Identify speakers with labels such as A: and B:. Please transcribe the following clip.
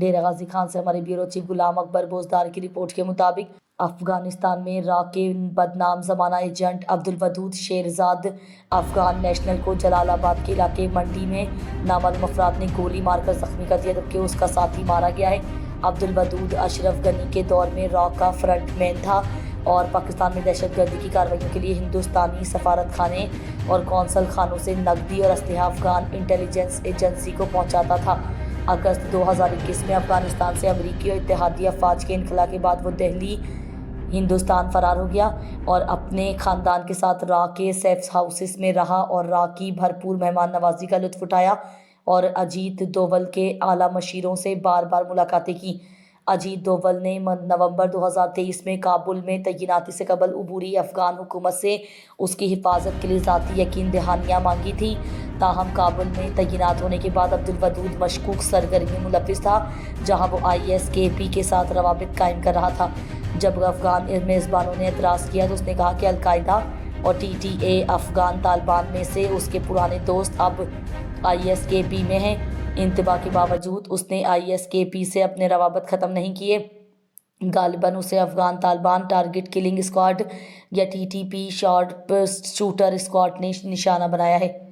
A: ڈیرہ غازی خان سے ہمارے bureau chief Ghulam اکبر بوزدار کی رپورٹ کے مطابق افغانستان میں را کے بدنام زمانہ ایجنٹ عبدالودود شیرزاد افغان نیشنل کو جلال آباد کے علاقے منڈی میں نامعلوم افراد نے گولی مار کر زخمی کر دیا، جبکہ اس کا ساتھی مارا گیا ہے۔ عبدالودود اشرف غنی کے دور میں را کا فرنٹ مین تھا اور پاکستان میں دہشت گردی کی کارروائیوں کے لیے ہندوستانی سفارت خانے اور قونصل خانوں سے نقدی اور اسلحہ افغان انٹیلیجنس ایجنسی کو پہنچاتا تھا۔ اگست 2021 میں افغانستان سے امریکی اور اتحادی افواج کے انخلا کے بعد وہ دہلی ہندوستان فرار ہو گیا اور اپنے خاندان کے ساتھ را کے سیف ہاؤسز میں رہا اور را کی بھرپور مہمان نوازی کا لطف اٹھایا اور اجیت دوول کے اعلیٰ مشیروں سے بار بار ملاقاتیں کی۔ اجیت دوول نے نومبر 2023 میں کابل میں تعیناتی سے قبل عبوری افغان حکومت سے اس کی حفاظت کے لیے ذاتی یقین دہانیاں مانگی تھیں۔ تاہم کابل میں تعینات ہونے کے بعد عبدالودود مشکوک سرگرمی میں ملوث تھا، جہاں وہ ISKP کے ساتھ روابط قائم کر رہا تھا۔ جب افغان میزبانوں نے اعتراض کیا تو اس نے کہا کہ القاعدہ اور TTA افغان طالبان میں سے اس کے پرانے دوست اب ISKP میں ہیں۔ انتباہ کے باوجود اس نے ISKP سے اپنے روابط ختم نہیں کیے۔ غالباً اسے Afghan Taliban target killing squad یا TTP شارپ شوٹر اسکواڈ نے نشانہ بنایا ہے۔